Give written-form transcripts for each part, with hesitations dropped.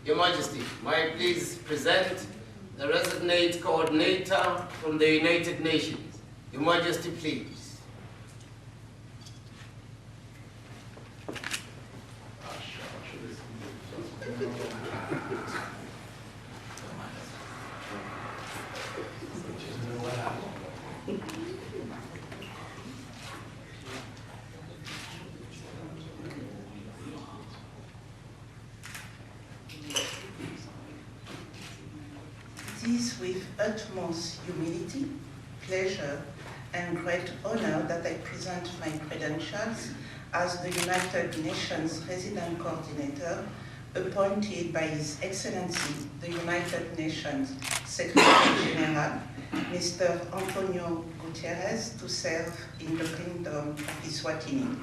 Your Majesty, may I please present the Resident Coordinator from the United Nations. Your Majesty, please. It is with utmost humility, pleasure, and great honor that I present my credentials as the United Nations Resident Coordinator appointed by His Excellency, the United Nations Secretary General, Mr. Antonio Guterres, to serve in the Kingdom of Eswatini.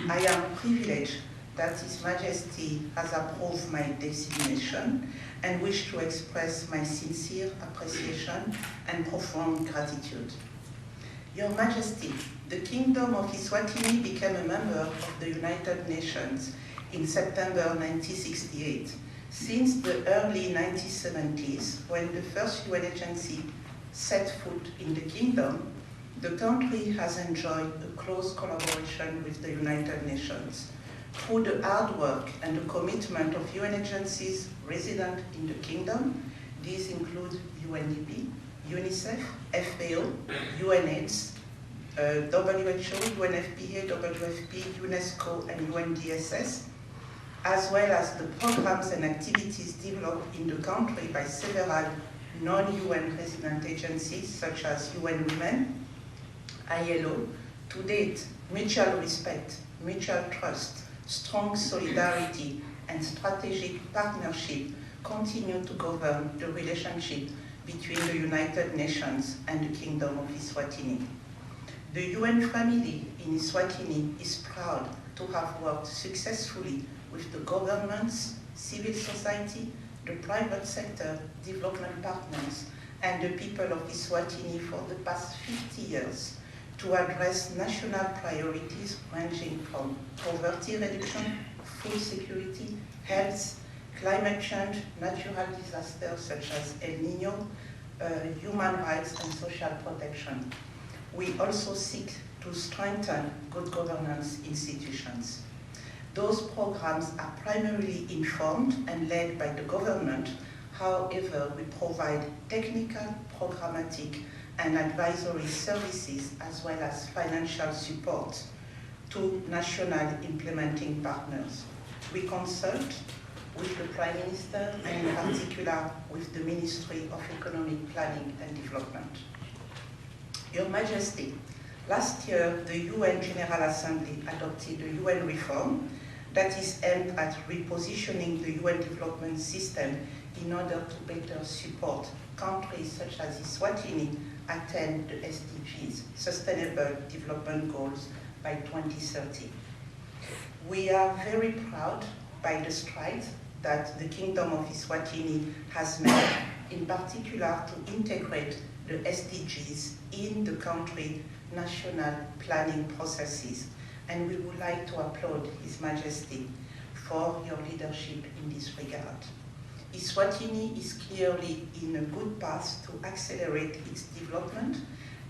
I am privileged that His Majesty has approved my designation and wish to express my sincere appreciation and profound gratitude. Your Majesty, the Kingdom of Eswatini became a member of the United Nations in September 1968. Since the early 1970s, when the first UN agency set foot in the Kingdom, the country has enjoyed a close collaboration with the United Nations. Through the hard work and the commitment of UN agencies resident in the Kingdom, these include UNDP, UNICEF, FAO, UNAIDS, WHO, UNFPA, WFP, UNESCO, and UNDSS, as well as the programs and activities developed in the country by several non-UN resident agencies such as UN Women, ILO. To date, mutual respect, mutual trust, strong solidarity, and strategic partnership continue to govern the relationship between the United Nations and the Kingdom of Eswatini. The UN family in Eswatini is proud to have worked successfully with the governments, civil society, the private sector, development partners, and the people of Eswatini for the past 50 years to address national priorities ranging from poverty reduction, food security, health, climate change, natural disasters such as El Niño, human rights and social protection. We also seek to strengthen good governance institutions. Those programs are primarily informed and led by the government. However, we provide technical, programmatic, and advisory services as well as financial support to national implementing partners. We consult with the Prime Minister and in particular with the Ministry of Economic Planning and Development. Your Majesty, last year the UN General Assembly adopted a UN reform that is aimed at repositioning the UN development system in order to better support countries such as Eswatini attain the SDGs, Sustainable Development Goals, by 2030. We are very proud by the strides that the Kingdom of Eswatini has made, in particular to integrate the SDGs in the country's national planning processes. And we would like to applaud His Majesty for your leadership in this regard. Eswatini is clearly in a good path to accelerate its development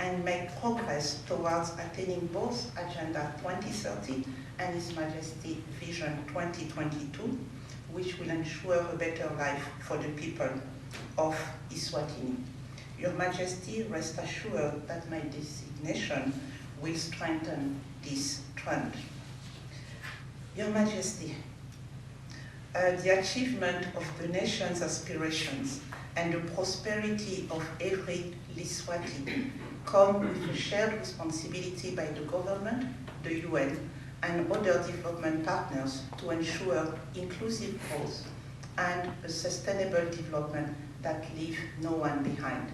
and make progress towards attaining both Agenda 2030 and His Majesty Vision 2022, which will ensure a better life for the people of Eswatini. Your Majesty, rest assured that my designation will strengthen this trend. Your Majesty, the achievement of the nation's aspirations and the prosperity of every Eswatini come with a shared responsibility by the government, the UN, and other development partners to ensure inclusive growth and a sustainable development that leaves no one behind.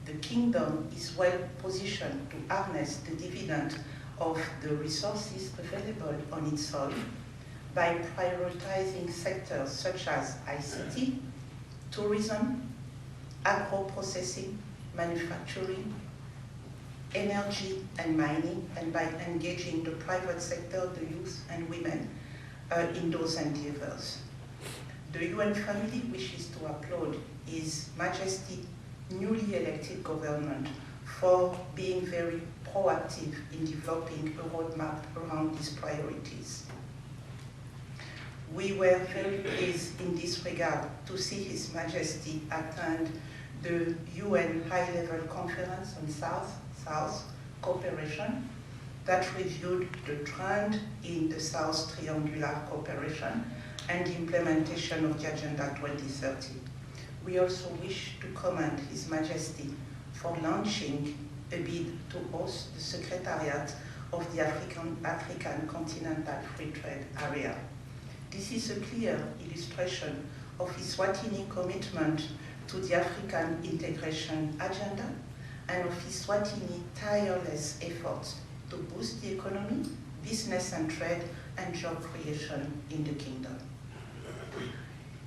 The Kingdom is well positioned to harness the dividend of the resources available on its soil by prioritizing sectors such as ICT, tourism, agro-processing, manufacturing, energy and mining, and by engaging the private sector, the youth and women in those endeavors. The UN family wishes to applaud His Majesty newly elected government for being very proactive in developing a roadmap around these priorities. We were very pleased in this regard to see His Majesty attend the UN High-Level Conference on South-South Cooperation that reviewed the trend in the South Triangular Cooperation and the implementation of the Agenda 2030. We also wish to commend His Majesty for launching a bid to host the Secretariat of the African Continental Free Trade Area. This is a clear illustration of His Swatini commitment to the African integration agenda and of His Swatini tireless efforts to boost the economy, business and trade, and job creation in the kingdom.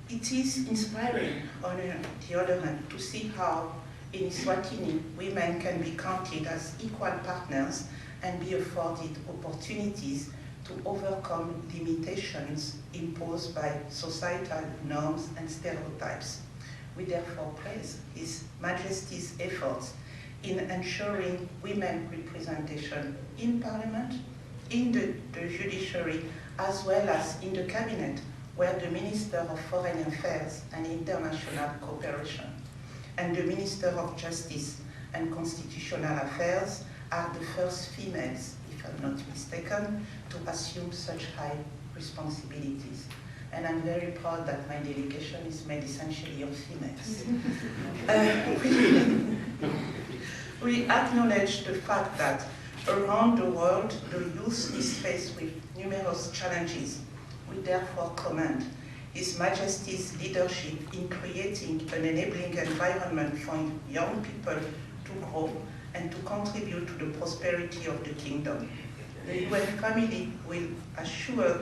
It is inspiring, on the other hand, to see how in Eswatini women can be counted as equal partners and be afforded opportunities to overcome limitations imposed by societal norms and stereotypes. We therefore praise His Majesty's efforts in ensuring women representation in Parliament, in the judiciary, as well as in the cabinet, where the Minister of Foreign Affairs and International Cooperation and the Minister of Justice and Constitutional Affairs are the first females, if I'm not mistaken, to assume such high responsibilities. And I'm very proud that my delegation is made essentially of females. We acknowledge the fact that around the world, the youth is faced with numerous challenges. We therefore commend His Majesty's leadership in creating an enabling environment for young people to grow and to contribute to the prosperity of the kingdom. The UN family will ensure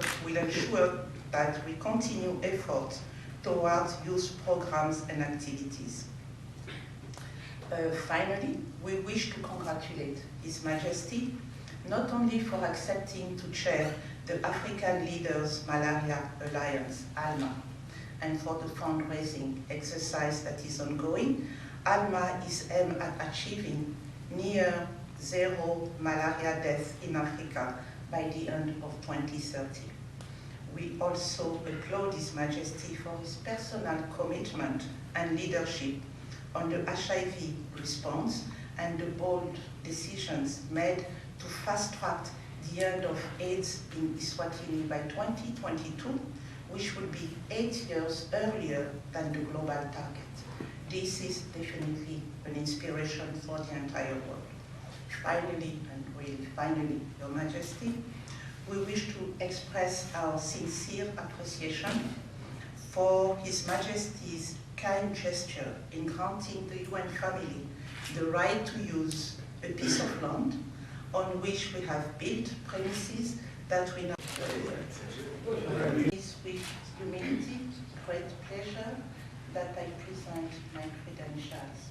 that we continue efforts towards youth programs and activities. Finally, we wish to congratulate His Majesty not only for accepting to chair the African Leaders Malaria Alliance, ALMA, and for the fundraising exercise that is ongoing. ALMA is aimed at achieving near zero malaria deaths in Africa by the end of 2030. We also applaud His Majesty for his personal commitment and leadership on the HIV response and the bold decisions made to fast-track the end of AIDS in Eswatini by 2022, which would be 8 years earlier than the global target. This is definitely an inspiration for the entire world. Finally, and really finally, Your Majesty, we wish to express our sincere appreciation for His Majesty's kind gesture in granting the UN family the right to use a piece of land on which we have built premises that we now is with humility, great pleasure that I present my credentials.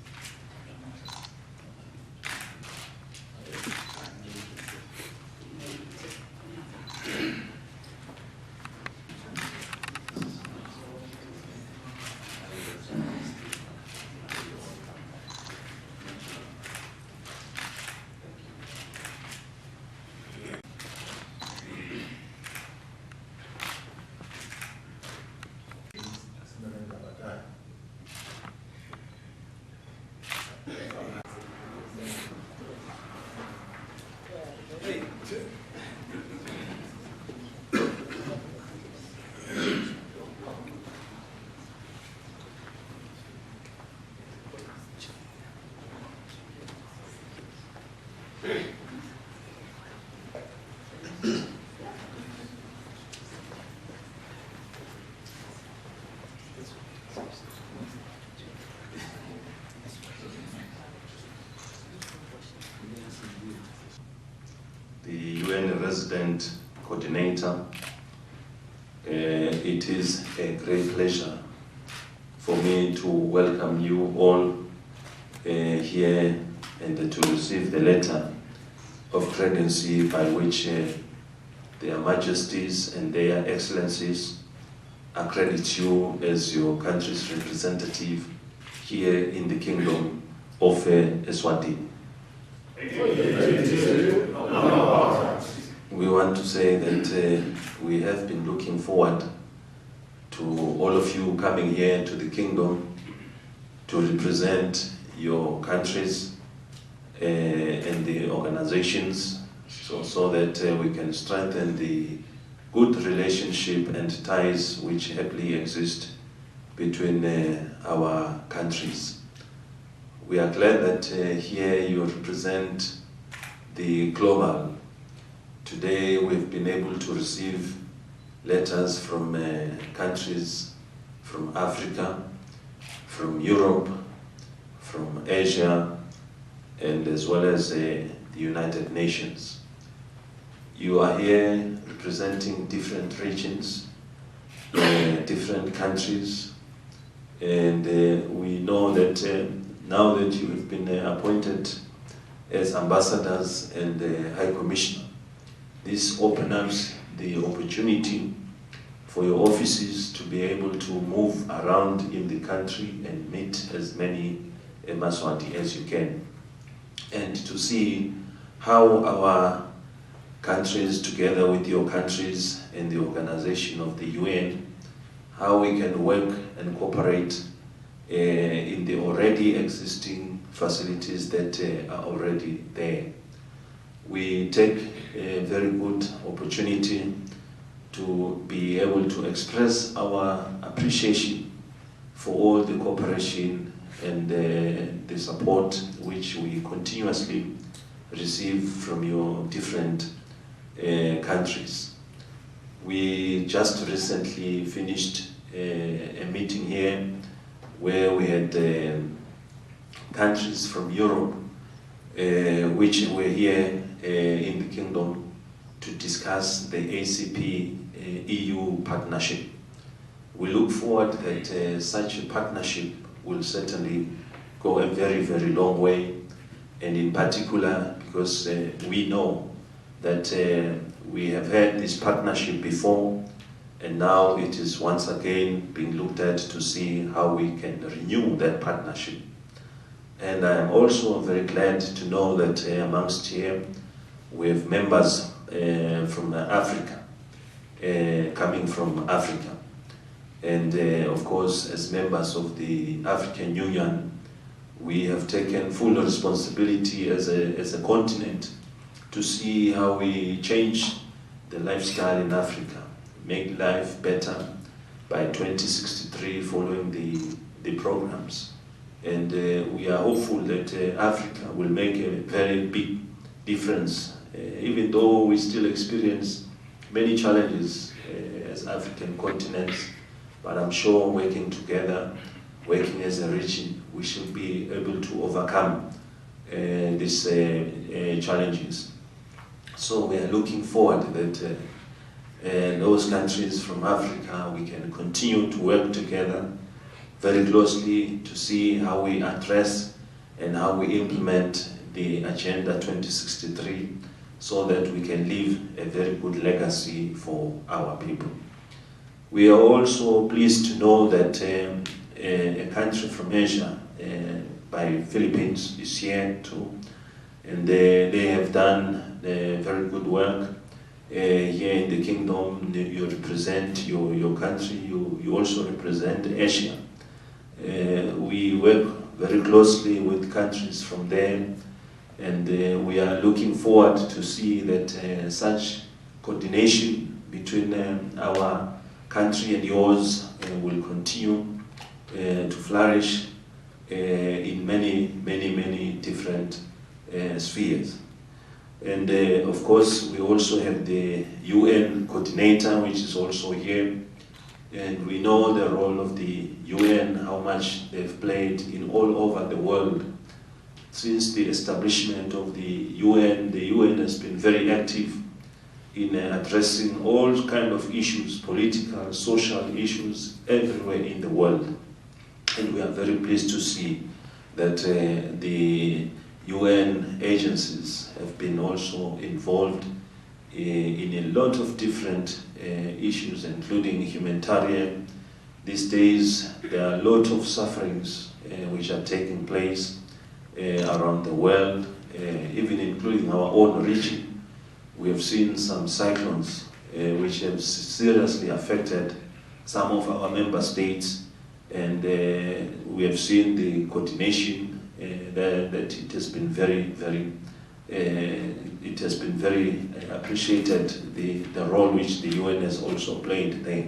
Resident Coordinator, it is a great pleasure for me to welcome you all here and to receive the letter of credency by which their Majesties and their Excellencies accredit you as your country's representative here in the Kingdom of Mswati. We want to say that we have been looking forward to all of you coming here to the Kingdom to represent your countries and the organizations so that we can strengthen the good relationship and ties which happily exist between our countries. We are glad that here you represent the global. Today we've been able to receive letters from countries from Africa, from Europe, from Asia, and as well as the United Nations. You are here representing different regions, different countries, and we know that now that you have been appointed as ambassadors and High Commissioner, this opens up the opportunity for your offices to be able to move around in the country and meet as many Mswati as you can, and to see how our countries, together with your countries and the organization of the UN, how we can work and cooperate in the already existing facilities that are already there. We take a very good opportunity to be able to express our appreciation for all the cooperation and the support which we continuously receive from your different countries. We just recently finished a meeting here where we had countries from Europe which were here in the Kingdom to discuss the ACP EU partnership. We look forward that such a partnership will certainly go a very, very long way, and in particular because we know that we have had this partnership before, and now it is once again being looked at to see how we can renew that partnership. And I am also very glad to know that amongst here we have members from Africa, coming from Africa. And of course, as members of the African Union, we have taken full responsibility as a continent to see how we change the lifestyle in Africa, make life better by 2063 following the programs. And we are hopeful that Africa will make a very big difference, even though we still experience many challenges as African continents, but I'm sure working together, working as a region, we should be able to overcome these challenges. So we are looking forward that those countries from Africa, we can continue to work together very closely to see how we address and how we implement the Agenda 2063 so that we can leave a very good legacy for our people. We are also pleased to know that a country from Asia, by Philippines, is here too, and they have done very good work here in the Kingdom. You represent your country, you also represent Asia. We work very closely with countries from there, and we are looking forward to see that such coordination between our country and yours will continue to flourish in many different spheres. And of course, we also have the UN coordinator, which is also here. And we know the role of the UN, how much they've played in all over the world. Since the establishment of the UN has been very active in addressing all kinds of issues, political, social issues, everywhere in the world. And we are very pleased to see that the UN agencies have been also involved in a lot of different issues, including humanitarian. These days, there are a lot of sufferings which are taking place around the world, even including our own region. We have seen some cyclones which have seriously affected some of our member states, and we have seen the coordination that it has been very appreciated, the role which the UN has also played there.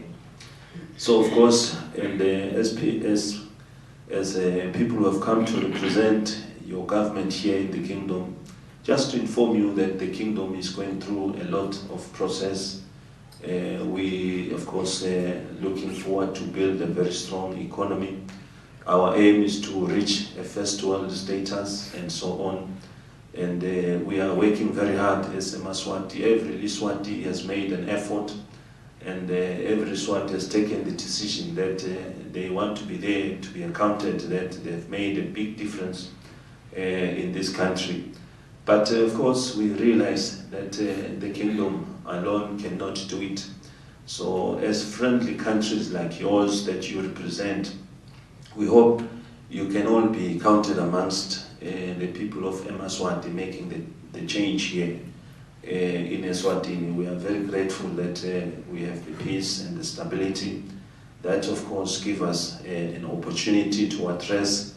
So of course, and as people who have come to represent your government here in the kingdom, just to inform you that the kingdom is going through a lot of process. We, of course, looking forward to build a very strong economy. Our aim is to reach a first world status and so on. And we are working very hard as a Mswati. Every Mswati has made an effort, and every Mswati has taken the decision that they want to be there, to be accounted, that they've made a big difference in this country. But of course, we realize that the kingdom alone cannot do it. So as friendly countries like yours that you represent, we hope you can all be counted amongst the people of Mswati making the change here in Eswatini. We are very grateful that we have the peace and the stability. That of course gives us an opportunity to address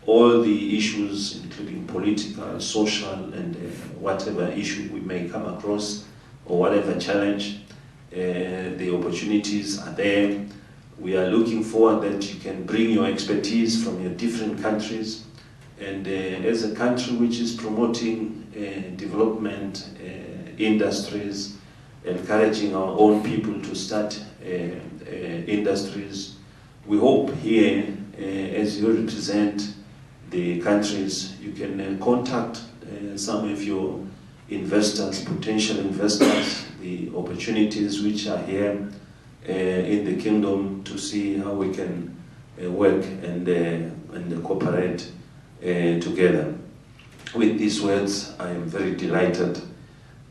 all the issues, including political, social, and whatever issue we may come across, or whatever challenge. The opportunities are there. We are looking forward that you can bring your expertise from your different countries, and as a country which is promoting development, industries, encouraging our own people to start industries, we hope here, as you represent the countries, you can contact some of your investors, potential investors, the opportunities which are here in the kingdom, to see how we can work and cooperate together. With these words, I am very delighted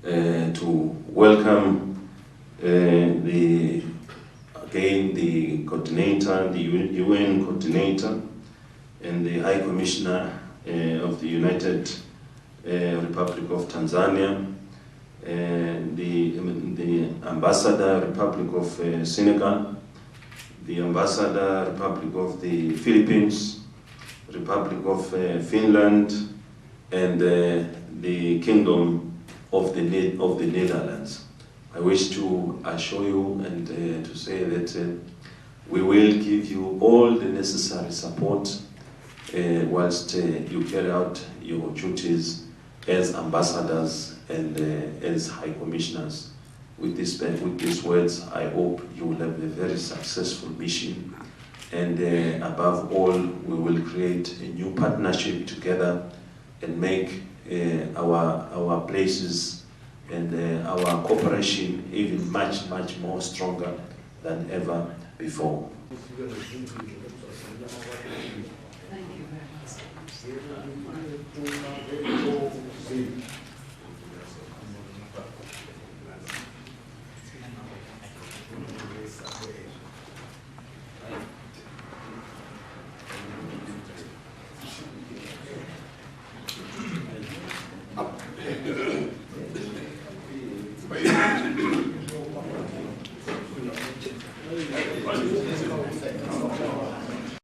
to welcome the coordinator, the UN coordinator, and the High Commissioner of the United Republic of Tanzania, the Ambassador Republic of Senegal, the Ambassador Republic of the Philippines, Republic of Finland, and the Kingdom of the Netherlands. I wish to assure you and to say that we will give you all the necessary support whilst you carry out your duties as ambassadors and as high commissioners. With these words, I hope you will have a very successful mission, and above all, we will create a new partnership together and make our places and our cooperation even much more stronger than ever before. Thank you very much.